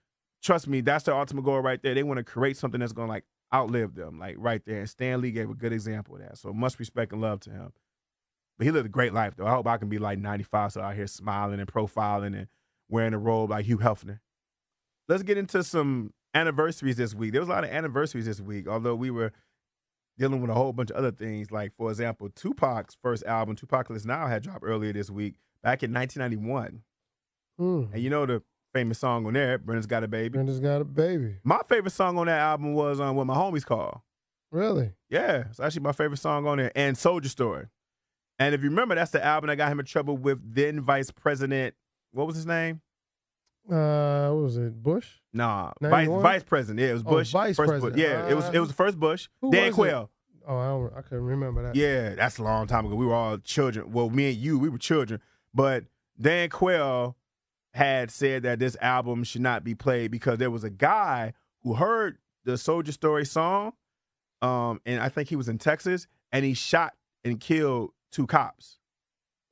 trust me, that's their ultimate goal right there. They want to create something that's going to, like, outlive them, like, right there. And Stan Lee gave a good example of that. So much respect and love to him. But he lived a great life, though. I hope I can be like 95, so out here smiling and profiling and wearing a robe like Hugh Hefner. Let's get into some anniversaries this week. There was a lot of anniversaries this week, although we were dealing with a whole bunch of other things. Like, for example, Tupac's first album, Tupac Now, had dropped earlier this week, back in 1991. And you know the famous song on there, Brenda's Got a Baby. Brenda's Got a Baby. My favorite song on that album was What My Homies Call. Really? Yeah, it's actually my favorite song on there. And Soldier Story. And if you remember, that's the album that got him in trouble with then Vice President, what was his name? What was it, Bush? Nah, Vice President. Yeah, it was Bush. Vice first President. Bush. Yeah, it was the first Bush. Who Dan was Quayle. it? Oh, I couldn't remember that. Yeah, that's a long time ago. We were all children. Well, me and you, we were children. But Dan Quayle had said that this album should not be played because there was a guy who heard the Soldier Story song, and I think he was in Texas, and he shot and killed 2 cops.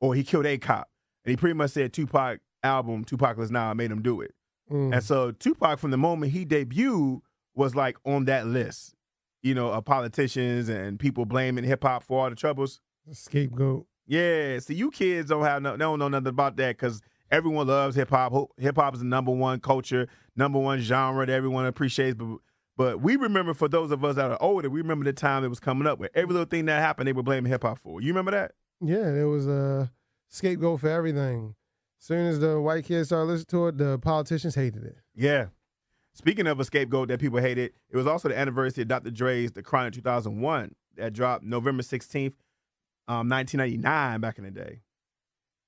Or he killed a cop. And he pretty much said Tupac album, Tupac Now, made him do it. And so Tupac, from the moment he debuted, was like on that list, you know, of politicians and people blaming hip-hop for all the troubles. Scapegoat. Yeah. See, you kids don't know nothing about that because everyone loves hip-hop. Hip-hop is the number one culture, number one genre that everyone appreciates. But we remember, for those of us that are older, we remember the time it was coming up where every little thing that happened, they were blaming hip-hop for. You remember that? Yeah, there was a scapegoat for everything. As soon as the white kids started listening to it, the politicians hated it. Yeah. Speaking of a scapegoat that people hated, it was also the anniversary of Dr. Dre's The Chronic 2001 that dropped November 16th, 1999, back in the day.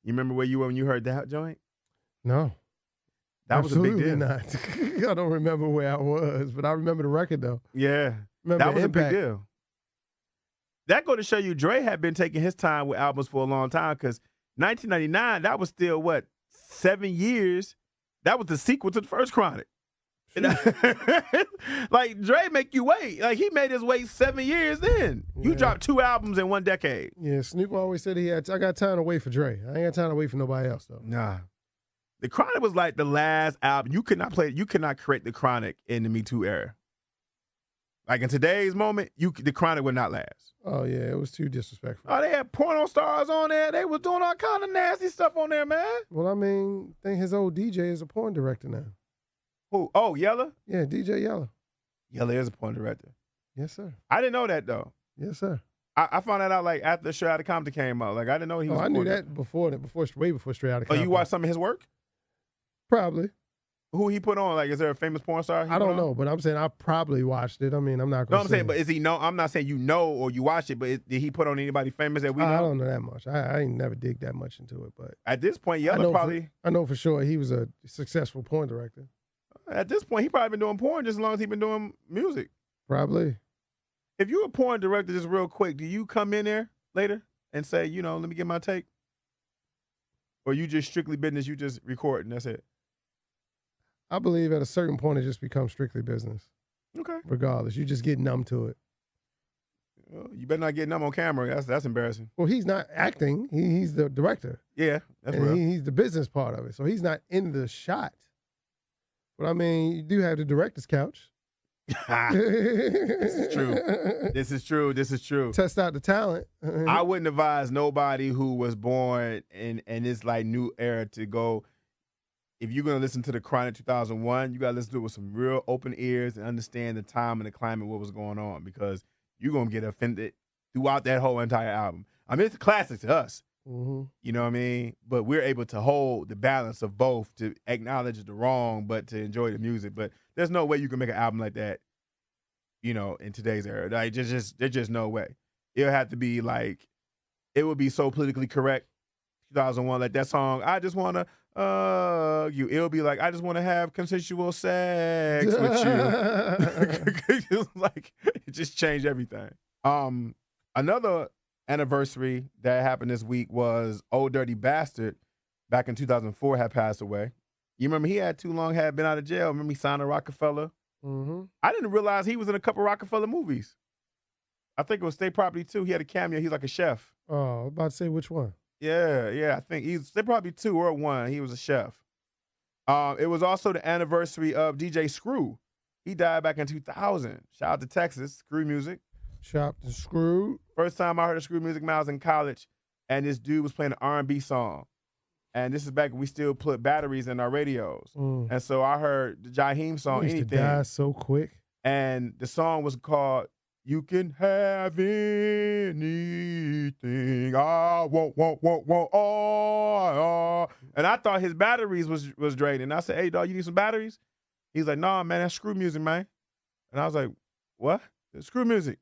You remember where you were when you heard that joint? No. That was a big deal. Not. I don't remember where I was, but I remember the record, though. Yeah. That was a big deal. That go to show you Dre had been taking his time with albums for a long time, because 1999, that was still, 7 years? That was the sequel to the first Chronic. Like, Dre make you wait. Like, he made us wait 7 years then. You dropped 2 albums in 1 decade. Yeah, Snoop always said I got time to wait for Dre. I ain't got time to wait for nobody else, though. Nah. The Chronic was like the last album. You could not create the Chronic in the Me Too era. Like, in today's moment, the Chronic would not last. Oh, yeah, it was too disrespectful. Oh, they had porno stars on there. They was doing all kind of nasty stuff on there, man. Well, I mean, I think his old DJ is a porn director now. Who? Oh, Yella? Yeah, DJ Yella. Yella is a porn director. Yes, sir. I didn't know that, though. Yes, sir. I found that out, like, after Straight Outta Compton came out. Like, I didn't know he was I knew that way before Straight Outta Compton. Oh, you watched some of his work? Probably. Who he put on? Like, is there a famous porn star? I don't know, but I'm saying I probably watched it. I mean, I'm not going to No, I'm saying, but is he know? I'm not saying you know or you watch it, but did he put on anybody famous that we know? I don't know that much. I ain't never dig that much into it, but At this point, Yella probably. I know for sure he was a successful porn director. At this point, he probably been doing porn just as long as he been doing music. Probably. If you're a porn director, just real quick, do you come in there later and say, let me get my take? Or you just strictly business, you just record and that's it? I believe at a certain point it just becomes strictly business. Okay. Regardless, you just get numb to it. Well, you better not get numb on camera. That's embarrassing. Well, he's not acting. He's the director. Yeah, that's and real. He's the business part of it. So he's not in the shot. But I mean, you do have the director's couch. This is true. This is true. Test out the talent. I wouldn't advise nobody who was born in this like new era to go. If you're gonna listen to the Chronic 2001, you gotta listen to it with some real open ears and understand the time and the climate, what was going on, because you're gonna get offended throughout that whole entire album. I mean, it's a classic to us. Mm-hmm. You know what I mean? But we're able to hold the balance of both, to acknowledge the wrong, but to enjoy the music. But there's no way you can make an album like that, in today's era. Like, there's just no way. It'll have to be like, it would be so politically correct. 2001, like that song, I just want to, it'll be like, I just want to have consensual sex with you. It's like, it just changed everything. Another anniversary that happened this week was Old Dirty Bastard back in 2004 had passed away. You remember he had been out of jail. Remember he signed a Rockefeller? Mm-hmm. I didn't realize he was in a couple Rockefeller movies. I think it was State Property 2. He had a cameo. He's like a chef. Oh, I was about to say which one. Yeah. I think he's State Property 2 or 1. He was a chef. It was also the anniversary of DJ Screw. He died back in 2000. Shout out to Texas, Screw Music. Shout to Screw. First time I heard of Screw Music when I was in college, and this dude was playing an R&B song. And this is back when we still put batteries in our radios. Mm. And so I heard the Jaheim song, He used Anything. to die so quick. And the song was called You Can Have Anything I Want. And I thought his batteries was draining. And I said, hey, dog, you need some batteries? He's like, nah, man, that's Screw Music, man. And I was like, what? It's Screw Music.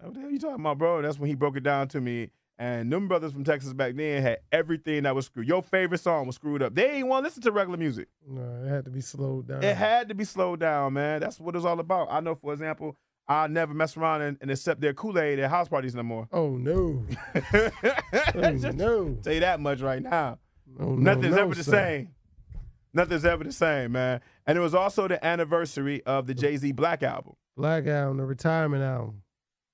What the hell you talking about, bro? And that's when he broke it down to me. And them brothers from Texas back then had everything that was screwed. Your favorite song was screwed up. They ain't want to listen to regular music. No, it had to be slowed down. It had to be slowed down, man. That's what it's all about. I know, for example, I never mess around and accept their Kool-Aid at house parties no more. Oh, no. No. Tell you that much right now. Nothing's ever the same. Nothing's ever the same, man. And it was also the anniversary of the Jay-Z Black album. Black album, the retirement album.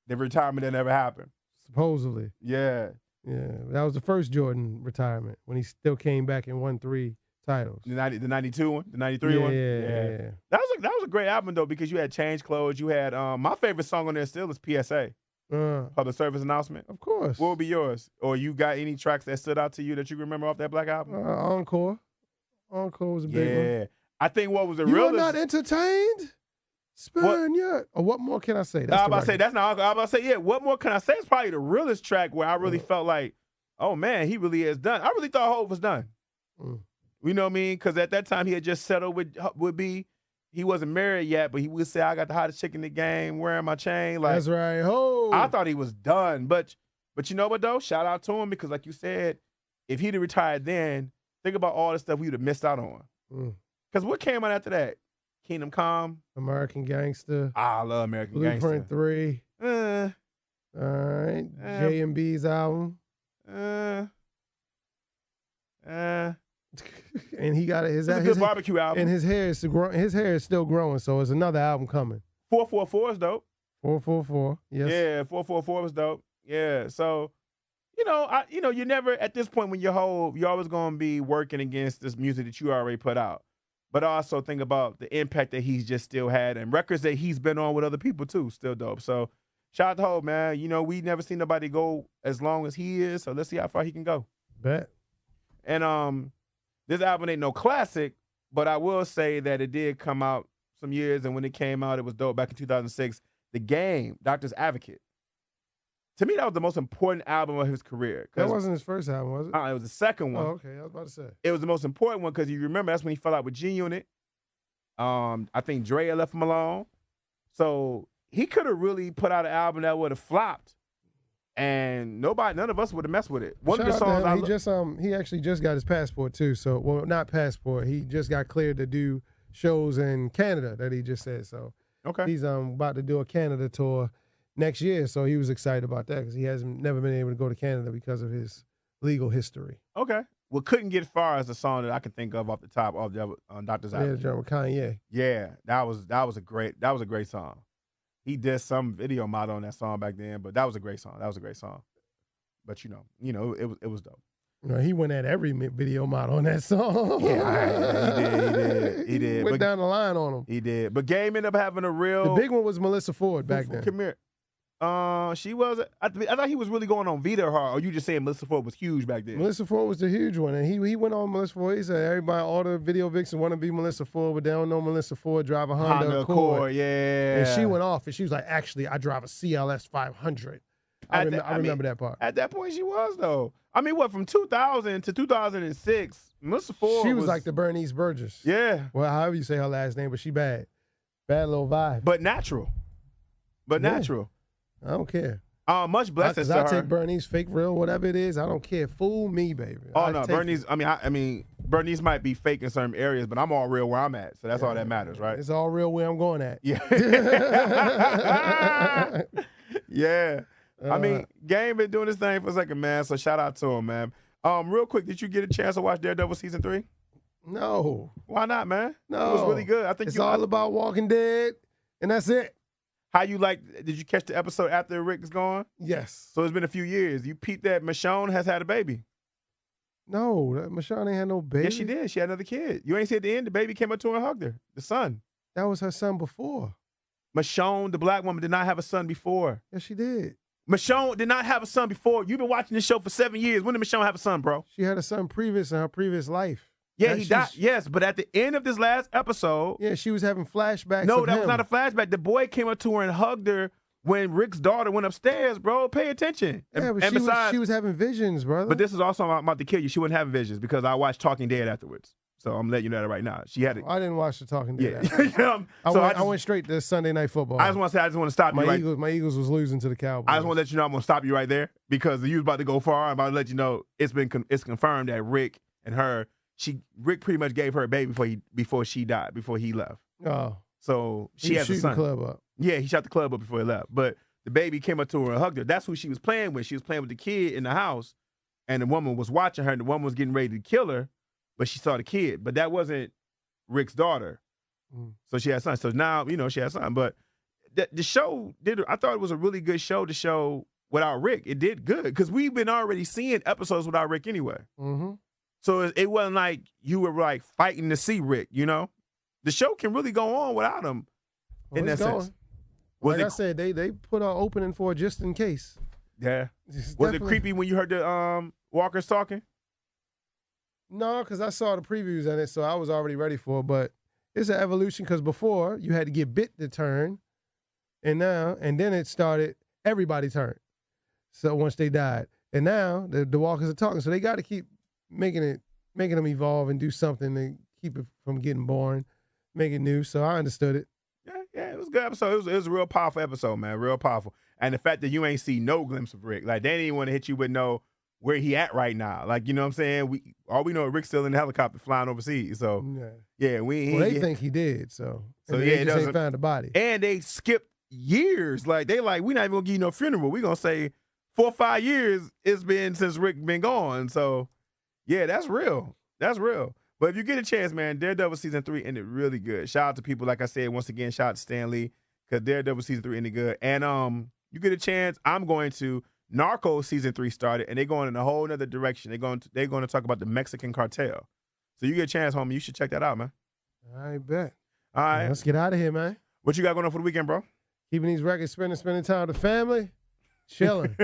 The retirement that never happened. Supposedly. Yeah. Yeah. That was the first Jordan retirement when he still came back and won 3 titles. The 92 one? The 93 one? Yeah. That was a great album, though, because you had Change Clothes. You had, my favorite song on there still is PSA. Public Service Announcement. Of course. What would be yours? Or you got any tracks that stood out to you that you remember off that Black album? Encore. Encore was a big one. Yeah. I think what was the You realest. are not entertained? Spaniard. Or what more can I say? I was about to say, that's not. I was about to say, yeah, what more can I say? It's probably the realest track where I really felt like, oh, man, he really is done. I really thought Hope was done. You know what I mean? Because at that time, he had just settled with B. He wasn't married yet, but he would say, I got the hottest chick in the game, wearing my chain. Like, that's right. Ho. I thought he was done. But you know what, though? Shout out to him, because like you said, if he'd have retired then, think about all the stuff we would have missed out on. Because what came out after that? Kingdom Come. American Gangster. I love American Gangster. Blueprint 3. All right. J&B's album. And he got his barbecue album. And his hair is still growing, so it's another album coming. 444 is dope. 444. Yes. Yeah, 444 was dope. Yeah. So, you're never at this point when you're always gonna be working against this music that you already put out. But also think about the impact that he's just still had, and records that he's been on with other people too, still dope. So shout out to Hov, man. We never seen nobody go as long as he is, so let's see how far he can go. Bet. And this album ain't no classic, but I will say that it did come out some years, and when it came out, it was dope back in 2006. The Game, Doctor's Advocate. To me, that was the most important album of his career. That wasn't his first album, was it? It was the second one. Oh, okay. I was about to say. It was the most important one because you remember that's when he fell out with G-Unit. I think Dre had left him alone. So he could have really put out an album that would have flopped, and none of us would have messed with it. One of the songs he actually just got his passport too. So, well, not passport. He just got cleared to do shows in Canada. That he just said. So, okay, he's about to do a Canada tour next year. So he was excited about that because he hasn't never been able to go to Canada because of his legal history. Okay. Well, Couldn't Get Far is a song that I can think of off the top of Dr. Island. Yeah, with Kanye. Yeah, that was a great song. He did some video model on that song back then, but that was a great song. But you know, it was dope. He went at every video model on that song. Yeah, he did. Went down the line on him. He did. But Game ended up having a real. The big one was Melissa Ford back then. Come here. She was. I thought he was really going on Vita Her. Or you just saying Melissa Ford was huge back then? Melissa Ford was the huge one, and he went on Melissa Ford. He said everybody, all the video vixens want to be Melissa Ford, but they don't know Melissa Ford drive a Honda Accord. Yeah. And she went off, and she was like, "Actually, I drive a CLS 500." I remember that part. At that point, she was though. I mean, what, from 2000 to 2006, Melissa Ford. She was like the Bernice Burgess. Yeah. Well, however you say her last name, but she bad little vibe. But natural. Natural. I don't care. Much blessings to her. I take Bernice, fake, real, whatever it is. I don't care. Fool me, baby. Oh no, Bernice. I mean, Bernice might be fake in certain areas, but I'm all real where I'm at. So that's all that matters, right? It's all real where I'm going at. Yeah. Yeah. I mean, Game been doing this thing for a second, man. So shout out to him, man. Real quick, did you get a chance to watch Daredevil season 3? No. Why not, man? No. It was really good. I think it's all about Walking Dead, and that's it. Did you catch the episode after Rick is gone? Yes. So it's been a few years. You peeped that Michonne has had a baby. No, Michonne ain't had no baby. Yes, she did. She had another kid. You ain't see at the end, the baby came up to her and hugged her. The son. That was her son before. Michonne, the black woman, did not have a son before. Yes, she did. Michonne did not have a son before. You've been watching this show for 7 years. When did Michonne have a son, bro? She had a son previous in her previous life. Yeah, he died. Yes, but at the end of this last episode. Yeah, she was having flashbacks. No, that was not a flashback. The boy came up to her and hugged her when Rick's daughter went upstairs, bro. Pay attention. Yeah, but she was having visions, brother. But this is also about to kill you. She wasn't having visions because I watched Talking Dead afterwards. So I'm letting you know that right now. She had it. I didn't watch the Talking Dead. Yeah. I went straight to Sunday Night Football. I just want to stop you right. My Eagles was losing to the Cowboys. I just want to let you know I'm going to stop you right there because you was about to go far. I'm about to let you know it's confirmed that Rick and her, Rick pretty much gave her a baby before she died, before he left. Oh. So she has a son. The club up. Yeah, he shot the club up before he left. But the baby came up to her and hugged her. That's who she was playing with. She was playing with the kid in the house, and the woman was watching her, and the woman was getting ready to kill her, but she saw the kid. But that wasn't Rick's daughter. So she had a son. So now, she had a son. But the show I thought it was a really good show to show without Rick. It did good because we've been already seeing episodes without Rick anyway. Mm-hmm. So it wasn't like you were like fighting to see Rick, The show can really go on without him in that sense. Like I said, they put an opening for just in case. Yeah. Was it creepy when you heard the walkers talking? No, because I saw the previews in it, so I was already ready for it. But it's an evolution because before you had to get bit to turn, and then it started everybody turned. So once they died, and now the walkers are talking, so they got to keep making them evolve and do something to keep it from getting boring, make it new. So I understood it. Yeah, it was a good episode. It was a real powerful episode, man, real powerful. And the fact that you ain't see no glimpse of Rick, like they didn't even want to hit you with no where he at right now. Like, you know what I'm saying? All we know is Rick's still in the helicopter flying overseas. So yeah, they think he did. So yeah, they just ain't found the body. And they skipped years. Like we not even gonna give you no funeral. We gonna say 4 or 5 years it's been since Rick been gone. So yeah, that's real. That's real. But if you get a chance, man, Daredevil season 3 ended really good. Shout out to people, like I said, once again, shout out to Stan Lee, because Daredevil season 3 ended good. And you get a chance, I'm going to. Narcos season 3 started, and they're going in a whole other direction. They're going to talk about the Mexican cartel. So you get a chance, homie. You should check that out, man. I bet. All right. Let's get out of here, man. What you got going on for the weekend, bro? Keeping these records, spending time with the family, chilling.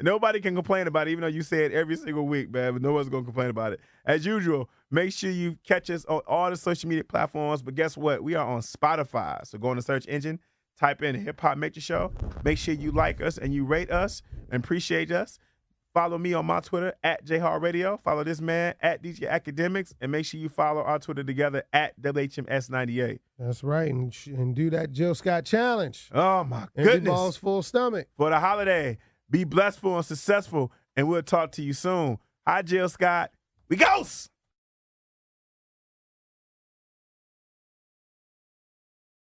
Nobody can complain about it, even though you say it every single week, man, but no one's going to complain about it. As usual, make sure you catch us on all the social media platforms. But guess what? We are on Spotify. So go in the search engine, type in Hip Hop Matrix Show. Make sure you like us and you rate us and appreciate us. Follow me on my Twitter at J.Hall Radio. Follow this man at DJ Akademiks, and make sure you follow our Twitter together at WHMS98. That's right, and do that Jill Scott challenge. Oh my Empty goodness! balls, full stomach. For the holiday, be blessful and successful, and we'll talk to you soon. Hi, Jill Scott. We goes.